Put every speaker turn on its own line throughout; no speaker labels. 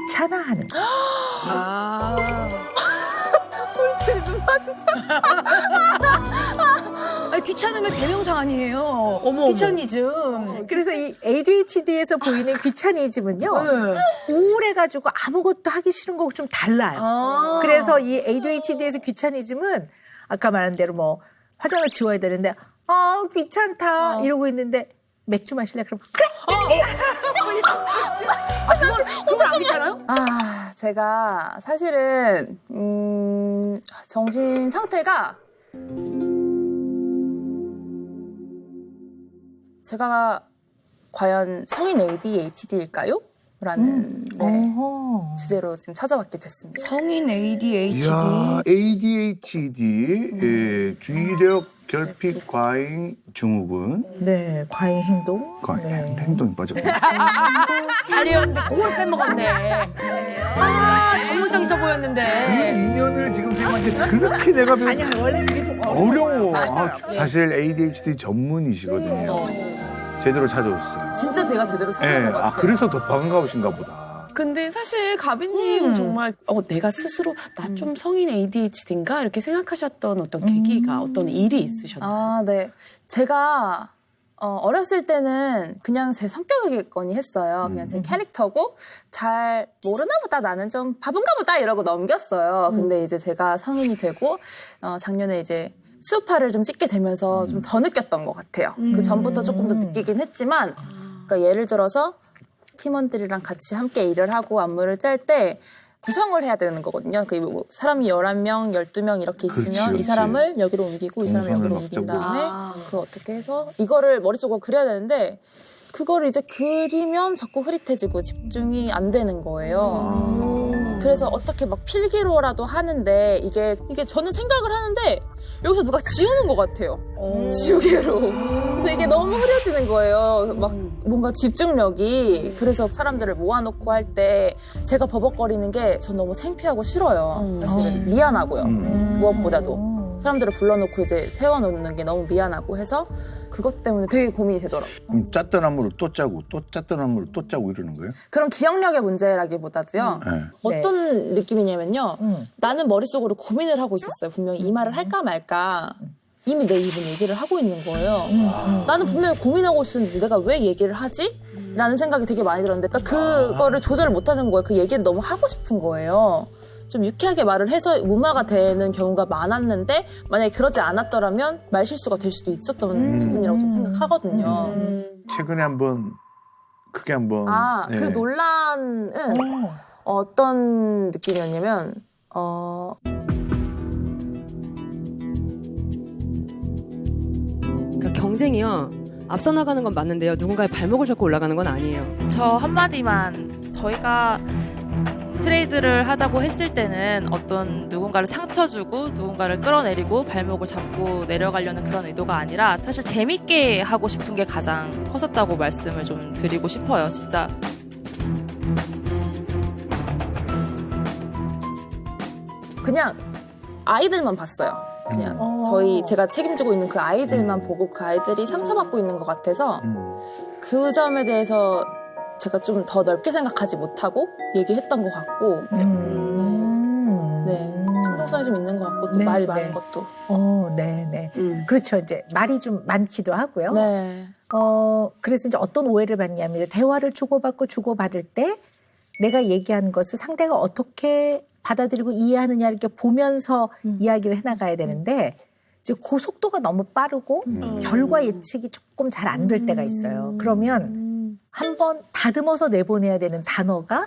귀찮아하는 거.
눈 마주쳐.
아니, 귀찮으면 대명사 아니에요.
어머.
귀차니즘.
그래서 이 ADHD에서 보이는 귀차니즘은요. 우울해가지고 아무것도 하기 싫은 거고 좀 달라요. 그래서 이 ADHD에서 귀차니즘은 아까 말한 대로 뭐 화장을 지워야 되는데 귀찮다 이러고 있는데 맥주 마실래? 그럼 그래.
그걸 안 귀찮아요?
제가 사실은 정신 상태가 제가 과연 성인 ADHD일까요? 라는 주제로 지금 찾아봤게 됐습니다.
성인 ADHD.
이야, ADHD, 주의력 결핍 과잉 증후군.
네, 과잉 행동.
행동이 빠졌고.
잘해였는데 그걸 빼먹었네. 전문성 있어 보였는데.
인연을 지금 생각하는데 그렇게 내가
아니야, 원래 그게 좀
어려워.
맞아요.
사실 ADHD 전문이시거든요. 제대로 찾아오셨어요.
진짜 제가 제대로 찾아본 것 같아요.
그래서 더 반가우신가 보다.
근데 사실 가비님 정말 내가 스스로 나 좀 성인 ADHD인가 이렇게 생각하셨던 어떤 계기가 어떤 일이 있으셨나요?
네. 제가 어렸을 때는 그냥 제 성격이겠거니 했어요. 그냥 제 캐릭터고 잘 모르나 보다 나는 좀 바본가 보다 이러고 넘겼어요. 근데 이제 제가 성인이 되고 작년에 이제 수우파를 좀 찍게 되면서 좀 더 느꼈던 것 같아요. 그 전부터 조금 더 느끼긴 했지만 그러니까 예를 들어서 팀원들이랑 같이 함께 일을 하고 안무를 짤 때 구성을 해야 되는 거거든요. 뭐 사람이 11명, 12명 이렇게 있으면 이 사람을 여기로 옮기고 이 사람을 여기로 옮긴 다음에 그거 어떻게 해서 이거를 머릿속으로 그려야 되는데 그거를 이제 그리면 자꾸 흐릿해지고 집중이 안 되는 거예요. 그래서 어떻게 막 필기로라도 하는데 이게 저는 생각을 하는데 여기서 누가 지우는 것 같아요. 지우개로. 그래서 이게 너무 흐려지는 거예요. 막 뭔가 집중력이. 그래서 사람들을 모아놓고 할 때 제가 버벅거리는 게 전 너무 창피하고 싫어요. 사실은 미안하고요. 무엇보다도. 사람들을 불러놓고 이제 세워놓는 게 너무 미안하고 해서 그것 때문에 되게 고민이 되더라고요.
그럼 짰던 안무를 또 짜고 또 짰던 안무를 또 짜고 이러는 거예요?
그런 기억력의 문제라기보다도요. 어떤 느낌이냐면요. 나는 머릿속으로 고민을 하고 있었어요. 분명히 이 말을 할까 말까. 이미 내 입은 얘기를 하고 있는 거예요. 나는 분명히 고민하고 있었는데 내가 왜 얘기를 하지? 라는 생각이 되게 많이 들었는데 그러니까 그거를 조절을 못하는 거예요. 그 얘기를 너무 하고 싶은 거예요. 좀 유쾌하게 말을 해서 무마가 되는 경우가 많았는데 만약에 그러지 않았더라면 말 실수가 될 수도 있었던 부분이라고 좀 생각하거든요.
최근에 한번 크게 한번
그 논란은 어떤 느낌이었냐면
그러니까 경쟁이요. 앞서 나가는 건 맞는데요. 누군가의 발목을 잡고 올라가는 건 아니에요.
저 한마디만 저희가 트레이드를 하자고 했을 때는 어떤 누군가를 상처 주고 누군가를 끌어내리고 발목을 잡고 내려가려는 그런 의도가 아니라 사실 재밌게 하고 싶은 게 가장 컸었다고 말씀을 좀 드리고 싶어요. 진짜.
그냥 아이들만 봤어요. 그냥 제가 책임지고 있는 그 아이들만 보고 그 아이들이 상처받고 있는 것 같아서 그 점에 대해서 제가 좀 더 넓게 생각하지 못하고 얘기했던 것 같고 충동성이 좀 있는 것 같고 또 말이 많은 것도
그렇죠. 이제 말이 좀 많기도 하고요.
네.
그래서 이제 어떤 오해를 받냐면 대화를 주고받을 때 내가 얘기하는 것을 상대가 어떻게 받아들이고 이해하느냐 이렇게 보면서 이야기를 해나가야 되는데 이제 그 속도가 너무 빠르고 결과 예측이 조금 잘 안 될 때가 있어요. 그러면 한번 다듬어서 내보내야 되는 단어가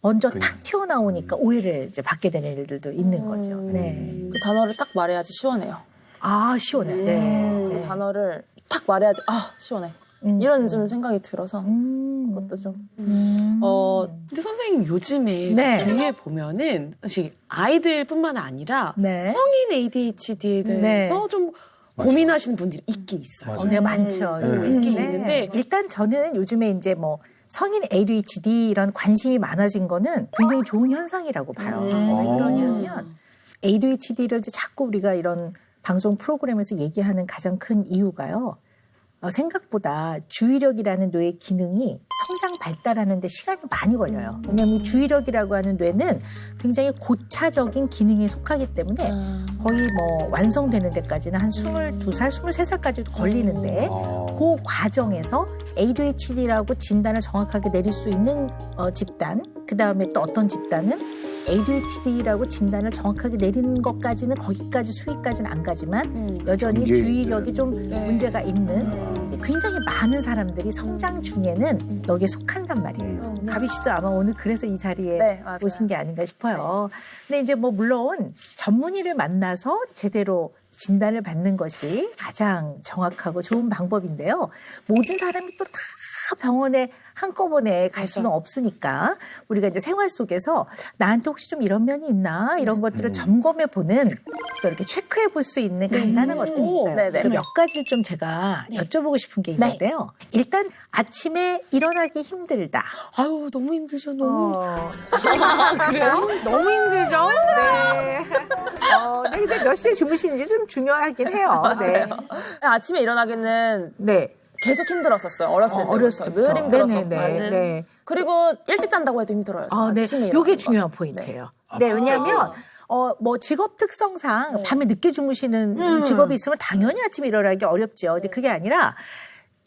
먼저 탁 튀어나오니까 오해를 이제 받게 되는 일들도 있는 거죠. 네.
그 단어를 딱 말해야지 시원해요.
시원해. 네.
그 단어를 딱 말해야지 시원해. 이런 좀 생각이 들어서 그것도 좀.
근데 선생님 요즘에 주위에 보면은 사실 아이들뿐만 아니라 성인 ADHD에 대해서 좀 고민하시는 분들이 있긴 있어요.
네, 많죠.
있긴 있는데
일단 저는 요즘에 이제 뭐 성인 ADHD 이런 관심이 많아진 거는 굉장히 좋은 현상이라고 봐요. 왜 그러냐면 ADHD를 이제 자꾸 우리가 이런 방송 프로그램에서 얘기하는 가장 큰 이유가요. 생각보다 주의력이라는 뇌의 기능이 성장 발달하는 데 시간이 많이 걸려요. 왜냐하면 주의력이라고 하는 뇌는 굉장히 고차적인 기능에 속하기 때문에 거의 뭐 완성되는 데까지는 한 22살, 23살까지도 걸리는데 그 과정에서 ADHD라고 진단을 정확하게 내릴 수 있는 집단, 그다음에 또 어떤 집단은 ADHD라고 진단을 정확하게 내리는 것까지는 거기까지 수위까지는 안 가지만 여전히
이게
주의력이 좀 문제가 있는 굉장히 많은 사람들이 성장 중에는 여기에 속한단 말이에요. 가비 씨도 아마 오늘 그래서 이 자리에
네, 맞아요.
오신 게 아닌가 싶어요. 근데 이제 뭐 물론 전문의를 만나서 제대로 진단을 받는 것이 가장 정확하고 좋은 방법인데요. 모든 사람이 또 다 병원에 한꺼번에 갈 수는 없으니까 우리가 이제 생활 속에서 나한테 혹시 좀 이런 면이 있나 이런 것들을 점검해 보는 또 이렇게 체크해 볼 수 있는 간단한 것들이 있어요.
네네.
그 몇 가지를 좀 제가 여쭤보고 싶은 게 있는데요. 일단 아침에 일어나기 힘들다.
아유 너무 힘들죠. 너무
그래요?
너무 힘들죠.
네. 네, 근데 몇 시에 주무시는지 좀 중요하긴 해요. 네.
아침에 일어나기는
네.
계속 힘들었었어요. 어렸을 때부터.
어렸을 때부터.
늘 힘들었었고.
네네네. 네.
그리고 일찍 잔다고 해도 힘들어요.
네.
아침에
요게
일어나는
중요한
거.
포인트예요. 네, 왜냐하면 뭐 직업 특성상 밤에 늦게 주무시는 직업이 있으면 당연히 아침에 일어나기 어렵죠. 근데 그게 아니라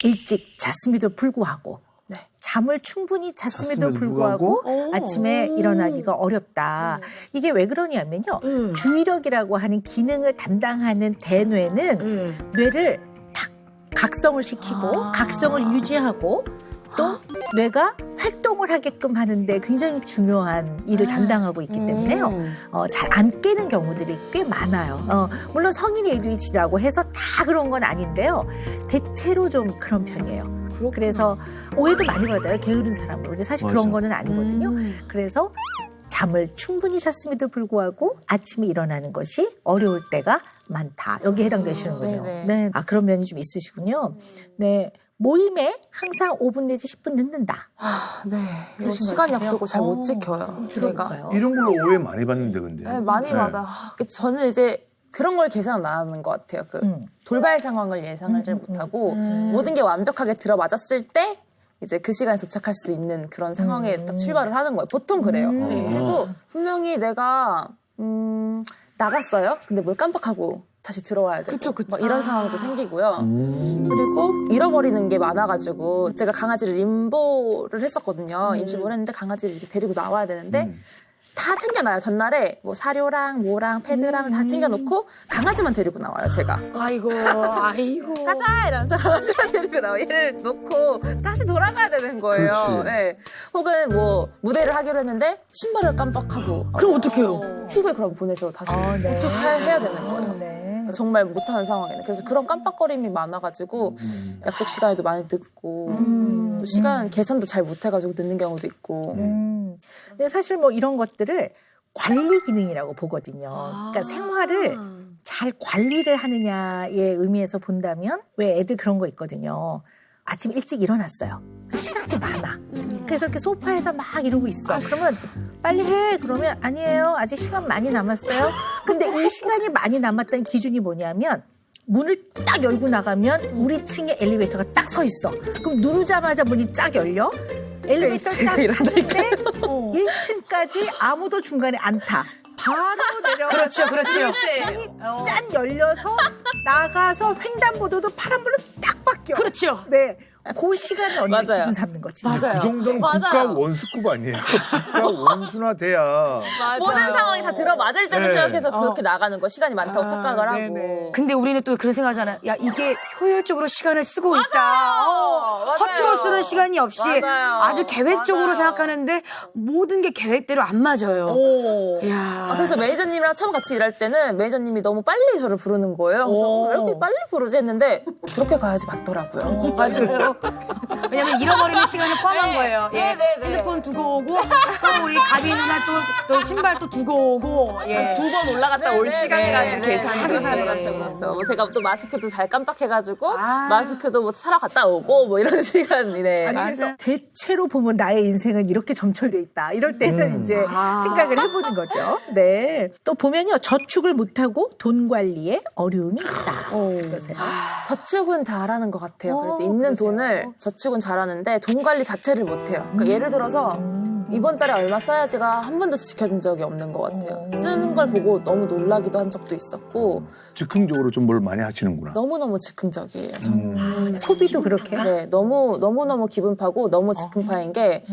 일찍 잤음에도 불구하고
네.
잠을 충분히 잤음에도
잤음에도
불구하고
불구하고?
아침에 일어나기가 어렵다. 이게 왜 그러냐면요. 주의력이라고 하는 기능을 담당하는 대뇌는 뇌를 탁 각성을 시키고 각성을 유지하고 또 뇌가 활동을 하게끔 하는데 굉장히 중요한 일을 담당하고 있기 때문에요. 잘 안 깨는 경우들이 꽤 많아요. 물론 성인 ADHD라고 해서 다 그런 건 아닌데요. 대체로 좀 그런 편이에요. 그래서 오해도 많이 받아요. 게으른 사람으로. 근데 사실 그런 거는 아니거든요. 그래서 잠을 충분히 잤음에도 불구하고 아침에 일어나는 것이 어려울 때가 많다. 여기에 해당되시는군요.
네네.
네. 그런 면이 좀 있으시군요. 네. 모임에 항상 5분 내지 10분 늦는다.
네.
그러신
시간
거
약속을 잘 못
같으세요?
지켜요. 제가.
그런가요?
이런 걸로 오해 많이 받는데 근데.
네, 많이 받아요. 저는 이제 그런 걸 계산 안 하는 것 같아요. 돌발 상황을 예상을 잘 못하고 모든 게 완벽하게 들어맞았을 때 이제 그 시간에 도착할 수 있는 그런 상황에 딱 출발을 하는 거예요. 보통 그래요. 그리고 분명히 내가 나갔어요. 근데 뭘 깜빡하고 다시 들어와야 되고 막 이런 상황도 생기고요. 그리고 잃어버리는 게 많아가지고 제가 강아지를 임보를 했었거든요. 임신을 했는데 강아지를 이제 데리고 나와야 되는데 다 챙겨놔요. 전날에 뭐 사료랑 뭐랑 패드랑 다 챙겨놓고 강아지만 데리고 나와요. 제가.
아이고.
가자 이러면서 강아지만 데리고 나와. 얘를 놓고 다시 돌아가야 되는 거예요.
그렇지.
네. 혹은 뭐 무대를 하기로 했는데 신발을 깜빡하고
그럼 어떡해요?
휴게 그럼 보내서 다시
네.
어떻게 해야 되는 거예요.
네.
그러니까 정말 못하는 상황에는. 그래서 그런 깜빡거림이 많아가지고 약속 시간에도 많이 늦고 또 시간 계산도 잘 못해가지고 늦는 경우도 있고.
근데 사실 뭐 이런 것들을 관리 기능이라고 보거든요. 그러니까 생활을 잘 관리를 하느냐의 의미에서 본다면 왜 애들 그런 거 있거든요. 아침 일찍 일어났어요. 시간도 많아. 그래서 이렇게 소파에서 막 이러고 있어. 그러면 빨리 해. 그러면 아니에요. 아직 시간 많이 남았어요. 근데 이 시간이 많이 남았다는 기준이 뭐냐면 문을 딱 열고 나가면 우리 층에 엘리베이터가 딱 서 있어. 그럼 누르자마자 문이 쫙 열려. 엘리베이터를 딱 타는데 1층까지 아무도 중간에 안 타. 바로 내려가서
그렇죠.
문이 짠 열려서 나가서 횡단보도도 파란불로 딱 바뀌어.
그렇죠.
네. 그 시간을 언니
맞아요.
기준 삼는 거지.
맞아요.
그 정도는
맞아요.
국가 원수급 아니에요. 국가 원수나 돼야.
모든 상황이 다 들어맞을 때를
네.
생각해서 그렇게 나가는 거 시간이 많다고 착각을 하고.
근데 우리는 또 그런 생각하잖아요. 야, 이게 효율적으로 시간을 쓰고 있다.
맞아요.
허투루 쓰는 시간이 없이
맞아요.
아주 계획적으로
맞아요.
생각하는데 모든 게 계획대로 안 맞아요. 이야.
그래서 매니저님이랑 처음 같이 일할 때는 매니저님이 너무 빨리 저를 부르는 거예요. 그래서 왜 이렇게 빨리 부르지 했는데 그렇게 가야지 맞더라고요.
맞아요. 왜냐면 잃어버리는 시간을 포함한 거예요. 예.
네네네.
핸드폰 두고 오고 또 우리 우리 가비 누나 또 신발 또 두고 오고 예.
두 번 올라갔다 올 시간까지 계산이
그렇죠. 뭐 제가 또 마스크도 잘 깜빡해가지고
아.
마스크도 뭐 사러 갔다 오고 뭐 이런 시간이네.
아니, 그래서 대체로 보면 나의 인생은 이렇게 점철돼 있다. 이럴 때는 이제 생각을 해보는 거죠. 네. 또 보면요. 저축을 못하고 돈 관리에 어려움이 있다. 그러세요.
저축은 잘하는 것 같아요. 그래도 있는
그러세요?
돈을 저축은 잘하는데 돈 관리 자체를 못해요. 그러니까 예를 들어서 이번 달에 얼마 써야지가 한 번도 지켜진 적이 없는 것 같아요. 쓰는 걸 보고 너무 놀라기도 한 적도 있었고
즉흥적으로 좀 뭘 많이 하시는구나.
너무너무 즉흥적이에요. 저는.
소비도 그렇게.
네, 너무너무 기분파고 너무 즉흥파인 게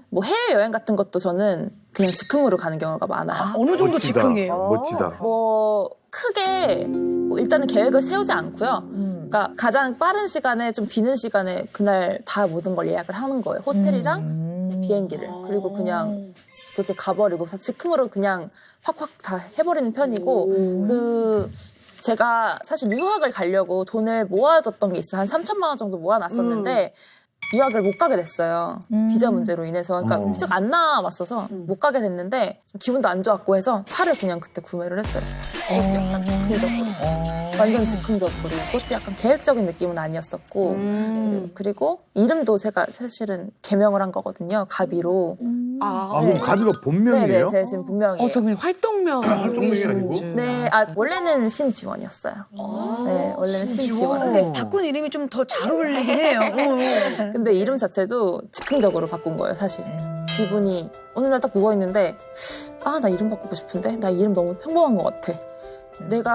뭐 해외여행 같은 것도 저는 그냥 즉흥으로 가는 경우가 많아요.
어느 정도
멋지다.
즉흥이에요.
멋지다.
뭐 크게 뭐 일단은 계획을 세우지 않고요. 그러니까 가장 빠른 시간에 좀 비는 시간에 그날 다 모든 걸 예약을 하는 거예요. 호텔이랑 비행기를. 그리고 그냥 그렇게 가버리고 즉흥으로 그냥 확확 다 해버리는 편이고 제가 사실 유학을 가려고 돈을 모아뒀던 게 있어요. 한 3천만 원 정도 모아놨었는데 유학을 못 가게 됐어요. 비자 문제로 인해서. 그러니까 비자가 안 나왔어서 못 가게 됐는데 좀 기분도 안 좋았고 해서 차를 그냥 그때 구매를 했어요. 약간 즉흥적으로. 완전 즉흥적으로. 그것도 약간 계획적인 느낌은 아니었었고 그리고 이름도 제가 사실은 개명을 한 거거든요. 가비로.
아, 그럼 가비가 본명이에요?
네네, 제 지금 본명이에요.
저 그냥 활동명이신
활동명이 아니고?
줄.
네, 원래는 신지원이었어요. 네, 원래는 신지원.
근데 바꾼 이름이 좀 더 잘 어울리긴 해요.
근데 이름 자체도 즉흥적으로 바꾼 거예요, 사실. 기분이 어느 날 딱 누워있는데 나 이름 바꾸고 싶은데? 나 이름 너무 평범한 것 같아. 내가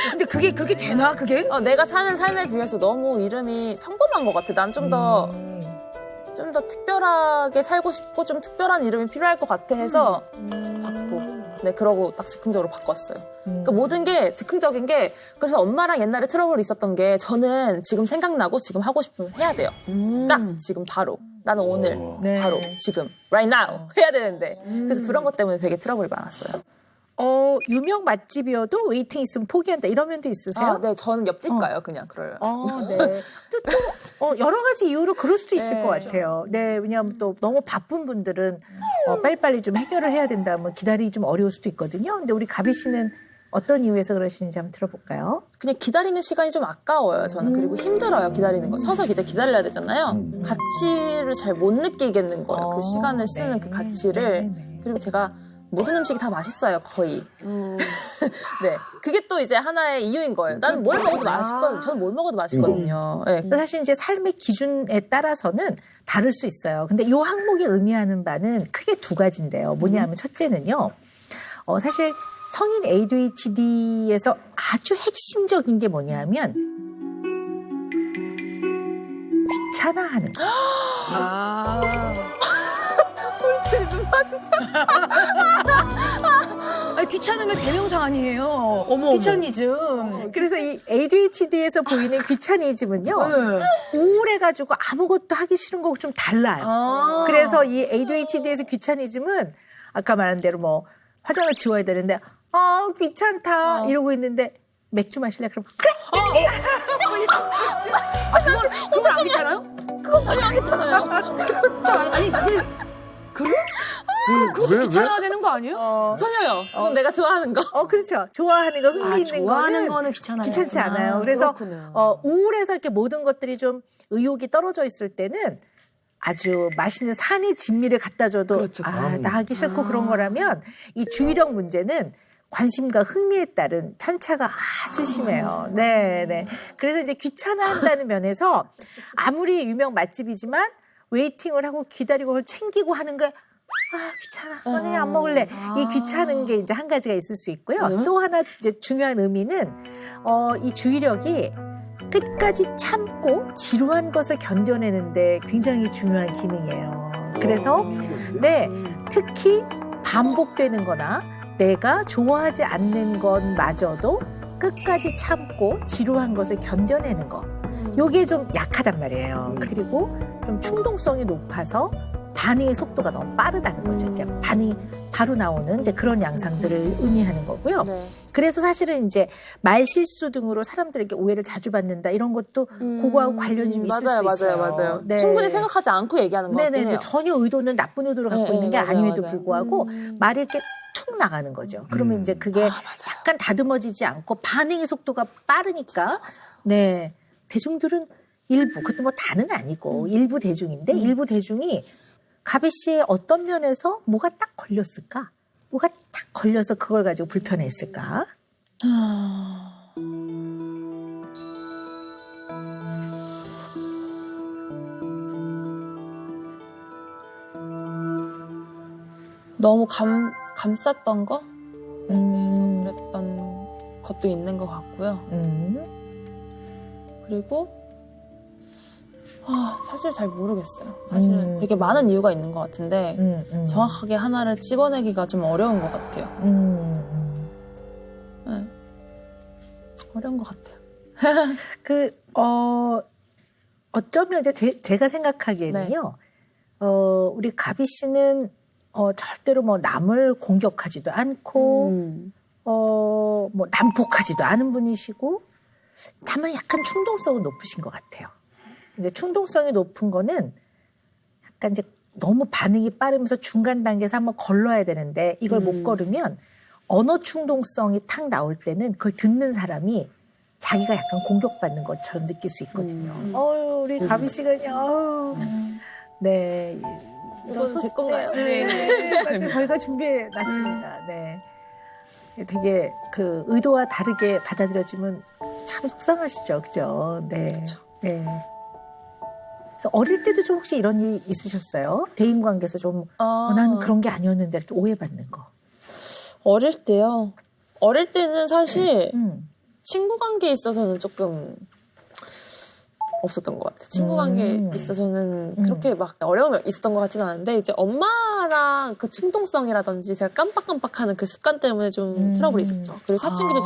근데 그게 그렇게 되나 그게?
내가 사는 삶에 비해서 너무 이름이 평범한 것 같아. 난 좀 더 특별하게 살고 싶고 좀 특별한 이름이 필요할 것 같아 해서 바꾸고. 네, 그러고 딱 즉흥적으로 바꿨어요. 그러니까 모든 게 즉흥적인 게 그래서 엄마랑 옛날에 트러블이 있었던 게 저는 지금 생각나고 지금 하고 싶으면 해야 돼요. 딱 지금 바로. 나는 오늘
네.
바로 지금 right now 해야 되는데 그래서 그런 것 때문에 되게 트러블이 많았어요.
유명 맛집이어도 웨이팅 있으면 포기한다. 이런 면도 있으세요?
네, 저는 옆집 가요. 그냥 그래요.
네. 근데 또 여러 가지 이유로 그럴 수도 있을
네.
것 같아요. 네, 왜냐하면 또 너무 바쁜 분들은 빨리빨리 좀 해결을 해야 된다면 기다리기 좀 어려울 수도 있거든요. 근데 우리 가비 씨는 어떤 이유에서 그러시는지 한번 들어볼까요?
그냥 기다리는 시간이 좀 아까워요. 저는 그리고 힘들어요. 기다리는 거. 서서 기다려야 되잖아요. 가치를 잘 못 느끼겠는 거예요. 그 시간을 쓰는 그 가치를. 그리고 제가 모든 음식이 다 맛있어요, 거의. 네. 그게 또 이제 하나의 이유인 거예요. 나는 뭘 먹어도 맛있거든요. 저는 뭘 먹어도 맛있거든요. 네.
사실 이제 삶의 기준에 따라서는 다를 수 있어요. 근데 이 항목이 의미하는 바는 크게 두 가지인데요. 뭐냐면 첫째는요. 사실 성인 ADHD에서 아주 핵심적인 게 뭐냐면 귀찮아하는 거.
아니, 귀찮으면 대명사 아니에요. 귀차니즘.
그래서 이 ADHD에서 보이는 귀차니즘은요. 우울해가지고 아무것도 하기 싫은 거고 좀 달라요. 그래서 이 ADHD에서 귀차니즘은 아까 말한 대로 뭐 화장을 지워야 되는데 귀찮다 이러고 있는데 맥주 마실래? 그럼 그래!
그걸 안 귀찮아요?
그건 전혀 안 괜찮아요.
아니, 그래? 그것도 귀찮아야 되는 거 아니에요?
전혀요. 그건 내가 좋아하는 거.
그렇죠. 좋아하는 거, 흥미 있는
좋아하는
거는
거는 귀찮아요.
귀찮지 않아요. 그래서
그렇구나.
우울해서 이렇게 모든 것들이 좀 의욕이 떨어져 있을 때는 아주 맛있는 산의 진미를 갖다 줘도 나 하기 싫고 그런 거라면 이 주의력 문제는 관심과 흥미에 따른 편차가 아주 심해요. 네. 그래서 이제 귀찮아한다는 면에서 아무리 유명 맛집이지만 웨이팅을 하고 기다리고 그걸 챙기고 하는 게 귀찮아. 오늘 안 먹을래. 이 귀찮은 게 이제 한 가지가 있을 수 있고요. 또 하나 이제 중요한 의미는 이 주의력이 끝까지 참고 지루한 것을 견뎌내는데 굉장히 중요한 기능이에요. 그래서 특히 반복되는 거나 내가 좋아하지 않는 것마저도 끝까지 참고 지루한 것을 견뎌내는 거. 요게 좀 약하단 말이에요. 그리고 좀 충동성이 높아서 반응의 속도가 너무 빠르다는 거죠. 그러니까 반응이 바로 나오는 이제 그런 양상들을 의미하는 거고요.
네.
그래서 사실은 이제 말실수 등으로 사람들에게 오해를 자주 받는다 이런 것도 그거하고 관련이 좀 있을
맞아요,
수 있어요.
맞아요.
네.
충분히 생각하지 않고 얘기하는 것 같긴
네네.
해요.
전혀 의도는 나쁜 의도를 갖고
네,
있는 게
맞아요,
아님에도
맞아요.
불구하고 말이 이렇게 툭 나가는 거죠. 그러면 이제 그게 약간 다듬어지지 않고 반응의 속도가 빠르니까 네 대중들은 일부 그것도 뭐 다는 아니고 일부 대중인데 일부 대중이 가비 씨의 어떤 면에서 뭐가 딱 걸렸을까? 뭐가 딱 걸려서 그걸 가지고 불편했을까?
너무 감쌌던 거? 그래서 그랬던 것도 있는 것 같고요. 그리고 사실 잘 모르겠어요. 사실 되게 많은 이유가 있는 것 같은데 정확하게 하나를 찝어내기가 좀 어려운 것 같아요. 네. 어려운 것 같아요.
어쩌면 이제 제가 생각하기에는요, 우리 가비 씨는 절대로 뭐 남을 공격하지도 않고, 뭐 난폭하지도 않은 분이시고, 다만 약간 충동성은 높으신 것 같아요. 근데 충동성이 높은 거는 약간 이제 너무 반응이 빠르면서 중간 단계에서 한번 걸러야 되는데 이걸 못 걸으면 언어 충동성이 탁 나올 때는 그걸 듣는 사람이 자기가 약간 공격받는 것처럼 느낄 수 있거든요. 우리 가비 씨가 그냥, 네.
이건 제 건가요?
네. 저희가 준비해 놨습니다. 네. 되게 그 의도와 다르게 받아들여지면 참 속상하시죠. 그죠? 네.
그렇죠.
네. 그래서 어릴 때도 좀 혹시 이런 일 있으셨어요? 대인 관계에서 좀, 나는 그런 게 아니었는데 이렇게 오해받는 거.
어릴 때요. 어릴 때는 사실
친구
관계에 있어서는 조금 없었던 것 같아요. 친구 관계에 있어서는 그렇게 막 어려움이 있었던 것 같지는 않은데 이제 엄마랑 그 충동성이라든지 제가 깜빡깜빡하는 그 습관 때문에 좀 트러블이 있었죠. 그리고 사춘기도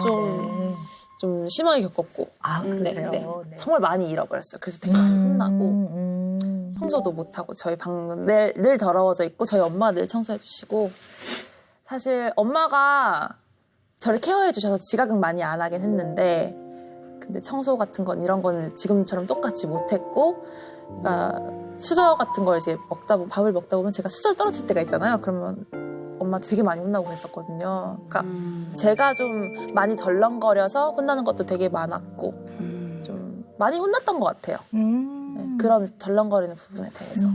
좀 심하게 겪었고.
그러세요?
네.
네.
정말 많이 잃어버렸어요. 그래서 되게 많이 혼나고 청소도 못하고 저희 방은 늘 더러워져 있고 저희 엄마가 늘 청소해 주시고 사실 엄마가 저를 케어해 주셔서 지각은 많이 안 하긴 했는데 근데 청소 같은 건 이런 거는 지금처럼 똑같이 못했고 그러니까 수저 같은 걸 이제 밥을 먹다 보면 제가 수저를 떨어뜨릴 때가 있잖아요. 그러면 엄마 되게 많이 혼나고 그랬었거든요. 그러니까 제가 좀 많이 덜렁거려서 혼나는 것도 되게 많았고 좀 많이 혼났던 것 같아요. 네, 그런 덜렁거리는 부분에 대해서.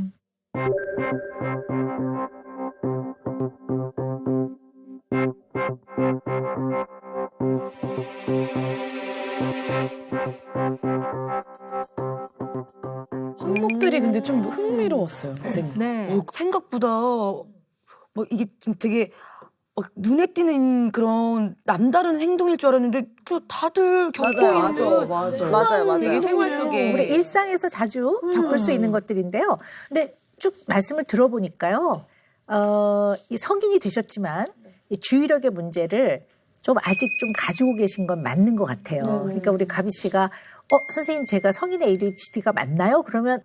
항목들이 근데 좀 흥미로웠어요. 선생님.
네.
생각보다 뭐 이게 좀 되게 눈에 띄는 그런 남다른 행동일 줄 알았는데 그 다들 겪고 있는
맞아요.
되게 생활 속에
우리 일상에서 자주 겪을 수 있는 것들인데요. 근데 쭉 말씀을 들어보니까요. 이 성인이 되셨지만 이 주의력의 문제를 좀 아직 좀 가지고 계신 건 맞는 것 같아요. 그러니까 우리 가비 씨가 선생님 제가 성인의 ADHD가 맞나요? 그러면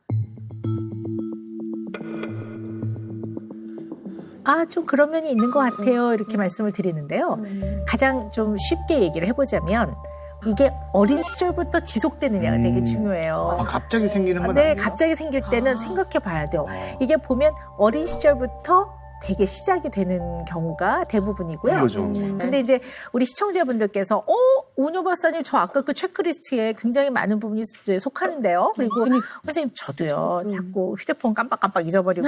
좀 그런 면이 있는 것 같아요. 이렇게 말씀을 드리는데요. 가장 좀 쉽게 얘기를 해보자면 이게 어린 시절부터 지속되느냐가 되게 중요해요.
갑자기 생기는 건
네,
아니에요?
갑자기 생길 때는 생각해 봐야 돼요. 이게 보면 어린 시절부터 되게 시작이 되는 경우가 대부분이고요.
그거죠.
근데 이제 우리 시청자분들께서 오녀 박사님 저 아까 그 체크리스트에 굉장히 많은 부분이 이제 속하는데요. 그리고 선생님 저도요. 자꾸 휴대폰 깜빡깜빡 잊어버리고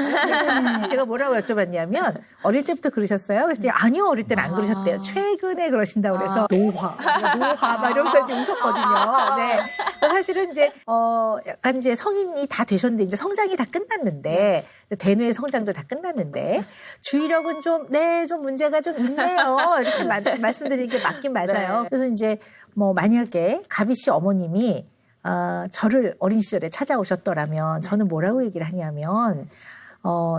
제가 뭐라고 여쭤봤냐면 어릴 때부터 그러셨어요? 그랬더니 아니요. 어릴 때는 안 그러셨대요. 최근에 그러신다고 그래서 노화 막 이러면서 이제 웃었거든요. 네. 사실은 이제 약간 이제 성인이 다 되셨는데 이제 성장이 다 끝났는데 대뇌의 성장도 다 끝났는데 주의력은 좀 문제가 좀 있네요. 이렇게 말씀드리는 게 맞긴 맞아요. 그래서 이제 뭐 만약에 가비 씨 어머님이 저를 어린 시절에 찾아오셨더라면 저는 뭐라고 얘기를 하냐면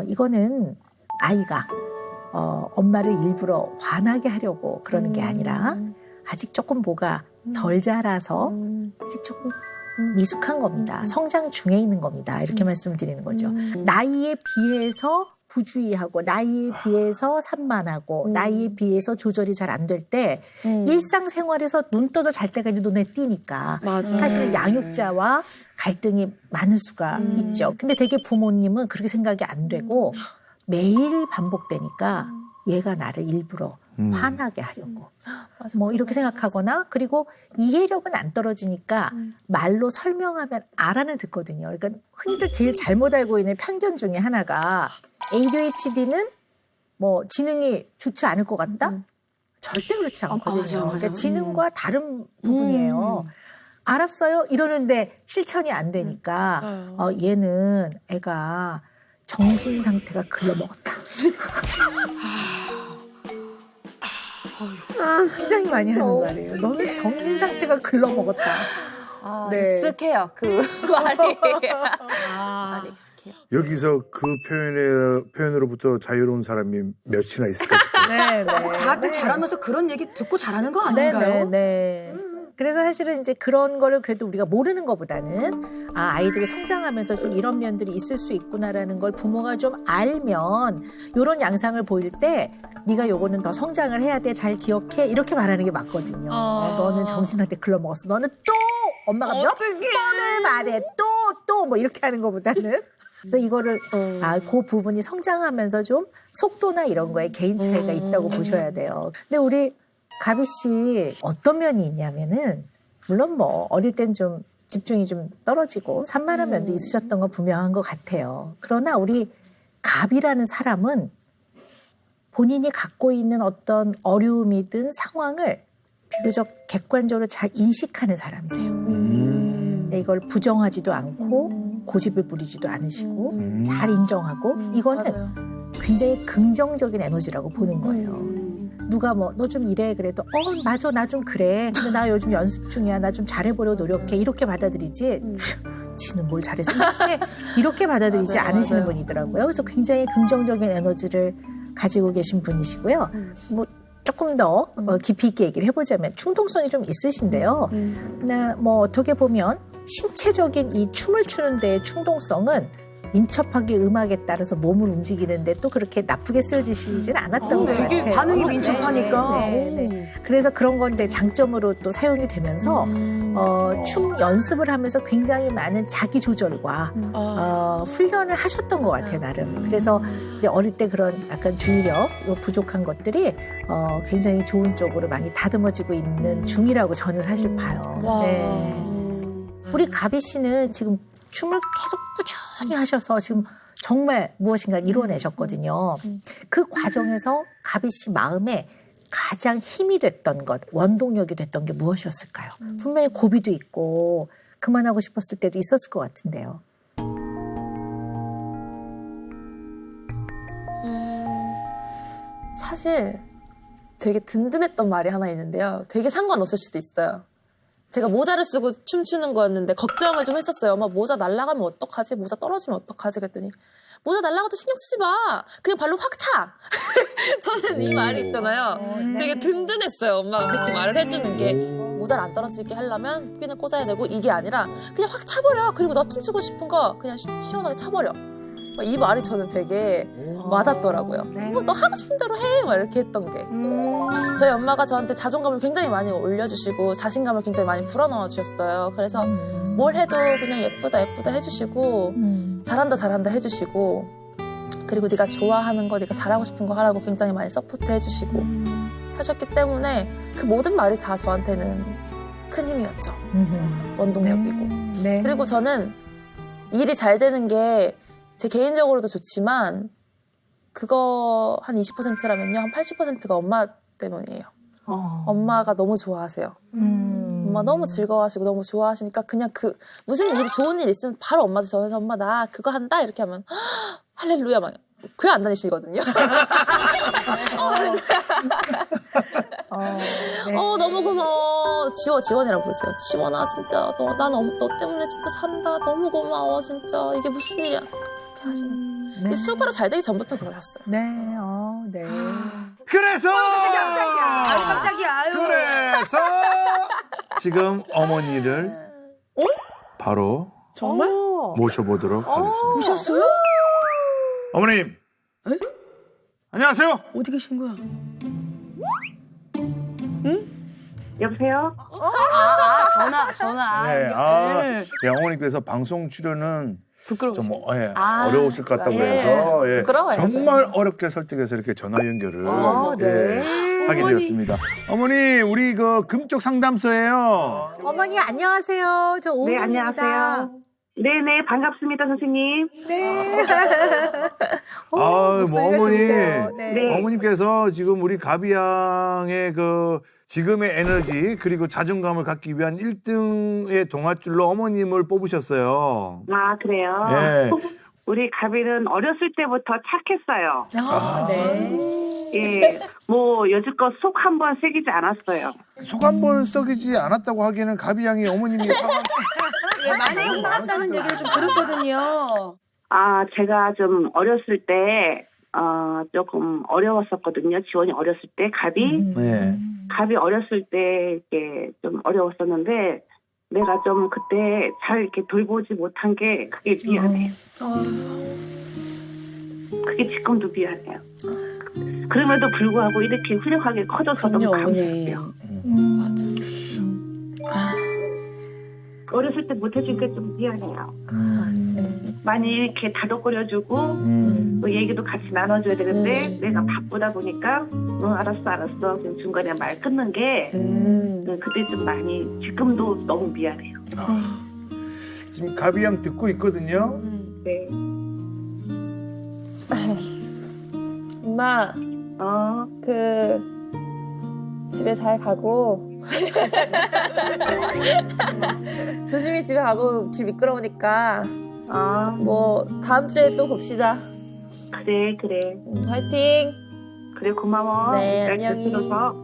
이거는 아이가 엄마를 일부러 화나게 하려고 그러는 게 아니라 아직 조금 뭐가 덜 자라서 아직 조금 미숙한 겁니다. 성장 중에 있는 겁니다. 이렇게 말씀을 드리는 거죠. 나이에 비해서 부주의하고 나이에 비해서 산만하고 나이에 비해서 조절이 잘 안 될 때 일상생활에서 눈 떠서 잘 때까지 눈에 띄니까
맞아.
사실 양육자와 갈등이 많을 수가 있죠. 근데 되게 부모님은 그렇게 생각이 안 되고 매일 반복되니까 얘가 나를 일부러 화나게 하려고 뭐 이렇게 생각하거나 그리고 이해력은 안 떨어지니까 말로 설명하면 알아는 듣거든요. 그러니까 흔히들 제일 잘못 알고 있는 편견 중에 하나가 ADHD는 뭐 지능이 좋지 않을 것 같다? 절대 그렇지 않거든요.
맞아요.
그러니까 지능과 다른 부분이에요. 알았어요 이러는데 실천이 안 되니까 얘는 애가 정신 상태가 글러먹었다. 굉장히 많이 하는 말이에요. 너는 정신 상태가 글러먹었다. 네.
익숙해요. 그 말이. 말이 익숙해요.
여기서 그 표현으로부터 자유로운 사람이 몇이나 있을까 싶어요.
네, 네.
다들 자라면서 그런 얘기 듣고 자라는 거 아닌가요?
네. 그래서 사실은 이제 그런 거를 그래도 우리가 모르는 것보다는 아이들이 성장하면서 좀 이런 면들이 있을 수 있구나라는 걸 부모가 좀 알면 이런 양상을 보일 때 네가 요거는 더 성장을 해야 돼. 잘 기억해. 이렇게 말하는 게 맞거든요. 너는 정신한테 글러먹었어. 너는 또 엄마가 몇 번을 말해. 또 뭐 이렇게 하는 것보다는 그래서 이거를 그 부분이 성장하면서 좀 속도나 이런 거에 개인 차이가 있다고 보셔야 돼요. 근데 우리 가비 씨 어떤 면이 있냐면은 물론 뭐 어릴 땐 좀 집중이 좀 떨어지고 산만한 면도 있으셨던 건 분명한 것 같아요. 그러나 우리 가비라는 사람은 본인이 갖고 있는 어떤 어려움이든 상황을 비교적 객관적으로 잘 인식하는 사람이세요. 이걸 부정하지도 않고 고집을 부리지도 않으시고 잘 인정하고 이거는
맞아요.
굉장히 긍정적인 에너지라고 보는 거예요. 누가 뭐 너 좀 이래 그래도 맞아 나 좀 그래. 근데 나 요즘 연습 중이야. 나 좀 잘해보려고 노력해. 이렇게 받아들이지. 지는 뭘 잘했어. 이렇게 받아들이지
맞아요,
않으시는
맞아요.
분이더라고요. 그래서 굉장히 긍정적인 에너지를 가지고 계신 분이시고요. 뭐 조금 더 깊이 있게 얘기를 해보자면 충동성이 좀 있으신데요. 뭐 어떻게 보면 신체적인 이 춤을 추는 데의 충동성은 민첩하게 음악에 따라서 몸을 움직이는데 또 그렇게 나쁘게 쓰여지시진 않았던 것 같아요.
되게 반응이 민첩하니까.
네. 그래서 그런 건데 장점으로 또 사용이 되면서 춤 연습을 하면서 굉장히 많은 자기 조절과 훈련을 하셨던 것 같아요, 나름. 그래서 이제 어릴 때 그런 약간 주의력, 부족한 것들이 굉장히 좋은 쪽으로 많이 다듬어지고 있는 중이라고 저는 사실 봐요. 네. 우리 가비 씨는 지금 춤을 계속 꾸준히 하셔서 지금 정말 무엇인가를 이뤄내셨거든요. 그 과정에서 가비 씨 마음에 가장 힘이 됐던 것, 원동력이 됐던 게 무엇이었을까요? 분명히 고비도 있고 그만하고 싶었을 때도 있었을 것 같은데요.
사실 되게 든든했던 말이 하나 있는데요. 되게 상관없을 수도 있어요. 제가 모자를 쓰고 춤추는 거였는데 걱정을 좀 했었어요. 엄마 모자 날아가면 어떡하지? 모자 떨어지면 어떡하지? 그랬더니 모자 날아가도 신경 쓰지 마. 그냥 발로 확 차. 저는 이 말이 있잖아요. 되게 든든했어요. 엄마가 그렇게 말을 해주는 게. 모자를 안 떨어지게 하려면 핀을 꽂아야 되고 이게 아니라 그냥 확 차버려. 그리고 너 춤추고 싶은 거 그냥 시원하게 차버려. 이 말이 저는 되게 와닿더라고요. 너 하고 싶은 대로 해. 막 이렇게 했던 게. 저희 엄마가 저한테 자존감을 굉장히 많이 올려주시고 자신감을 굉장히 많이 불어넣어 주셨어요. 그래서 뭘 해도 그냥 예쁘다 해주시고 잘한다 해주시고 그리고 네가 좋아하는 거 네가 잘하고 싶은 거 하라고 굉장히 많이 서포트 해주시고 하셨기 때문에 그 모든 말이 다 저한테는 큰 힘이었죠. 원동력이고.
네.
그리고 저는 일이 잘 되는 게 제 개인적으로도 좋지만 그거 한 20%라면요. 한 80%가 엄마 때문이에요. 엄마가 너무 좋아하세요. 엄마 너무 즐거워하시고 너무 좋아하시니까 그냥 무슨 좋은 일 있으면 바로 엄마한테 전해서 엄마 나 그거 한다 이렇게 하면 할렐루야 막 교회 안 다니시거든요. 너무 고마워. 지원이라고 부르세요. 지원아 진짜 너 때문에 진짜 산다. 너무 고마워 진짜. 이게 무슨 일이야. 이렇게 하시는. 이 수업하러 잘 되기 전부터 그러셨어요.
네. 네.
그래서
깜짝이야.
그래서 지금 어머니를 바로
정말?
모셔보도록 하겠습니다.
오셨어요?
어머님. 안녕하세요.
어디 계신 거야?
여보세요?
전화.
네, 네, 어머님께서 방송 출연은 좀 어려우실 것 같다고
예.
해서
부끄러워요.
정말 어렵게 설득해서 이렇게 전화 연결을
네.
하게 되었습니다. 어머니, 우리 그 금쪽 상담소예요.
어머니 안녕하세요. 저
네,
오은입니다.
안녕하세요. 네네, 반갑습니다, 선생님.
네.
뭐
목소리가
어머니,
좋으세요.
네.
어머님께서 지금 우리 가비 양의 그 지금의 에너지 그리고 자존감을 갖기 위한 1등의 동아줄로 어머님을 뽑으셨어요.
아, 그래요?
예.
우리 가비는 어렸을 때부터 착했어요.
네.
예, 뭐, 여지껏 속 한 번 새기지 않았어요.
속 한 번 썩이지 않았다고 하기에는 가비 양이 어머님이
많이 혼났다는 얘기를 좀 들었거든요.
아, 제가 좀 어렸을 때, 조금 어려웠었거든요. 지원이 어렸을 때, 가비.
네.
가비 어렸을 때, 이렇게 좀 어려웠었는데, 내가 좀 그때 잘 이렇게 돌보지 못한 게 그게 미안해요. 그게 지금도 미안해요. 그럼에도 불구하고 이렇게 훌륭하게 커져서 너무
그럼요, 어머니.
감사해요.
맞아.
어렸을 때 못해준 게 좀 미안해요. 많이 이렇게 다독거려주고 또 얘기도 같이 나눠줘야 되는데 내가 바쁘다 보니까 알았어 그냥 중간에 말 끊는 게 그때 좀 많이 지금도 너무 미안해요.
지금 가비 양 듣고 있거든요.
네.
엄마, 집에 잘 가고. 조심히 집에 가고 길 미끄러우니까. 뭐, 다음 주에 또 봅시다.
그래.
화이팅!
그래, 고마워.
네,
날
안녕히.
들어서.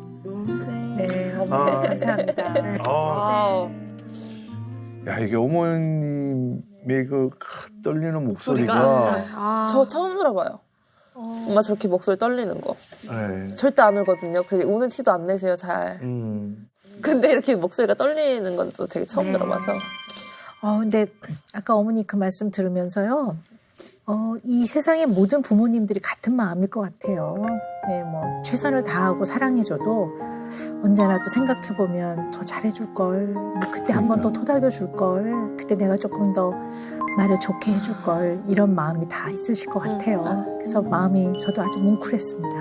네, 어머니 감사합니다. 네.
야, 이게 어머님의 그 떨리는 목소리가.
저 처음 들어봐요. 엄마 저렇게 목소리 떨리는 거.
네.
절대 안 울거든요. 그 우는 티도 안 내세요, 잘. 근데 이렇게 목소리가 떨리는 건 또 되게 처음 들어봐서.
근데 아까 어머니 그 말씀 들으면서요. 이 세상의 모든 부모님들이 같은 마음일 것 같아요. 네, 뭐 최선을 다하고 사랑해줘도 언제나 또 생각해보면 더 잘해줄 걸, 뭐 그때 한 번 더 토닥여줄 걸, 그때 내가 조금 더 나를 좋게 해줄 걸, 이런 마음이 다 있으실 것 같아요. 그래서 마음이 저도 아주 뭉클했습니다.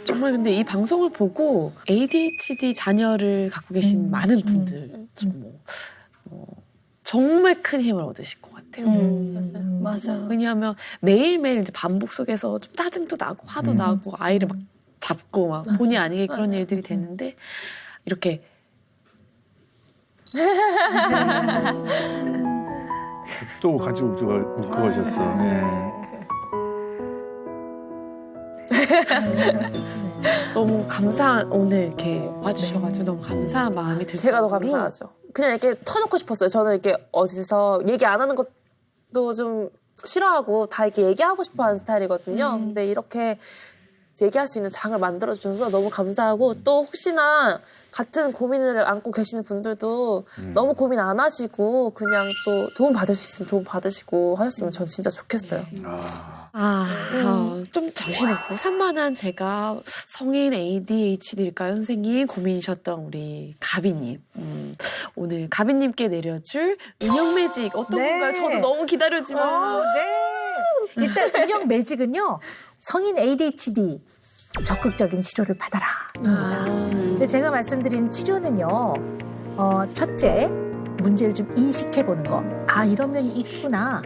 정말 근데 이 방송을 보고 ADHD 자녀를 갖고 계신 많은 분들 정말 큰 힘을 얻으실 것 같아요.
맞아.
왜냐하면 매일매일 이제 반복 속에서 좀 짜증도 나고 화도 나고 아이를 막 잡고 막 본의 아니게 그런 일들이 되는데 이렇게
또 같이 웃고가셨어. 네.
너무 감사한 오늘 이렇게 와주셔가지고 너무 감사한 마음이 들고
제가 더 감사하죠. 그냥 이렇게 터놓고 싶었어요. 저는 이렇게 어디서 얘기 안 하는 것도 좀 싫어하고 다 이렇게 얘기하고 싶어 하는 스타일이거든요. 근데 이렇게 얘기할 수 있는 장을 만들어주셔서 너무 감사하고 또 혹시나 같은 고민을 안고 계시는 분들도 너무 고민 안 하시고 그냥 또 도움 받을 수 있으면 도움 받으시고 하셨으면 전 진짜 좋겠어요.
좀 정신없고 산만한 제가 성인 ADHD일까요? 선생님 고민이셨던 우리 가비님. 오늘 가비님께 내려줄 은영 매직 어떤
네.
건가요? 저도 너무 기다려지만.
네. 일단 은영 매직은요. 성인 ADHD 적극적인 치료를 받아라. 근데 제가 말씀드린 치료는요. 첫째, 문제를 좀 인식해보는 거. 이런 면이 있구나.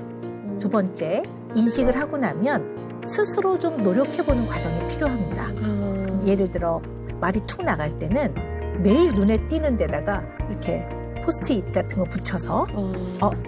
두 번째, 인식을 하고 나면 스스로 좀 노력해보는 과정이 필요합니다. 예를 들어 말이 툭 나갈 때는 매일 눈에 띄는 데다가 이렇게 포스트잇 같은 거 붙여서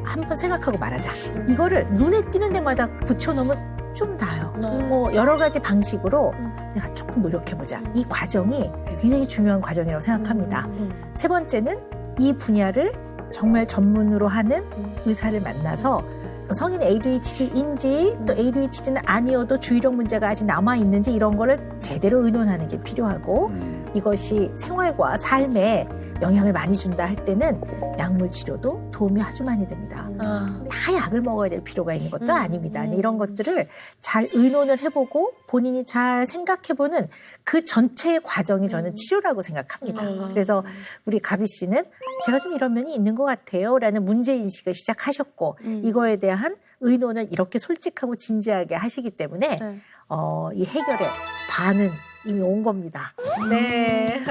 한번 생각하고 말하자. 이거를 눈에 띄는 데마다 붙여놓으면 좀 나아요. 뭐 여러 가지 방식으로 내가 조금 노력해보자. 이 과정이 굉장히 중요한 과정이라고 생각합니다. 세 번째는 이 분야를 정말 전문으로 하는 의사를 만나서 성인 ADHD인지 또 ADHD는 아니어도 주의력 문제가 아직 남아있는지 이런 거를 제대로 의논하는 게 필요하고 이것이 생활과 삶에 영향을 많이 준다 할 때는 약물 치료도 도움이 아주 많이 됩니다. 다 약을 먹어야 될 필요가 있는 것도 아닙니다. 이런 것들을 잘 의논을 해보고 본인이 잘 생각해보는 그 전체의 과정이 저는 치료라고 생각합니다. 그래서 우리 가비 씨는 제가 좀 이런 면이 있는 것 같아요 라는 문제인식을 시작하셨고 이거에 대한 의논을 이렇게 솔직하고 진지하게 하시기 때문에
네.
이 해결의 반은 이미 온 겁니다. 네.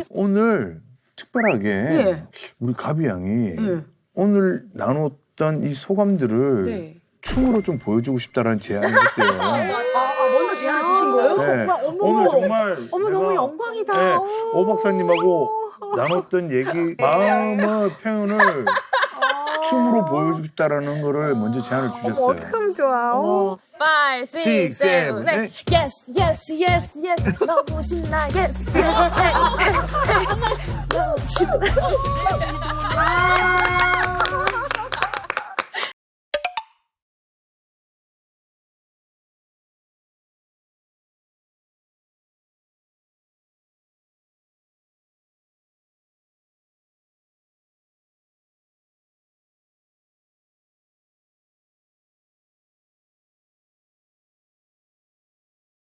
오늘 특별하게
예.
우리 가비 양이
예.
오늘 나눴던 이 소감들을
네.
춤으로 좀 보여주고 싶다라는 제안을 했대요.
먼저 제안을 주신 거예요?
네. 오늘 정말
어머
내가,
너무 영광이다.
네, 오 박사님하고 나눴던 얘기 마음의 표현을 춤으로 보여주고 싶다라는 거를 먼저 제안을 주셨어요.
어떡하면 좋아.
5, 6, 7, 8. Yes, yes, yes, yes. 너무 신나. Yes, yes. 너무 신나.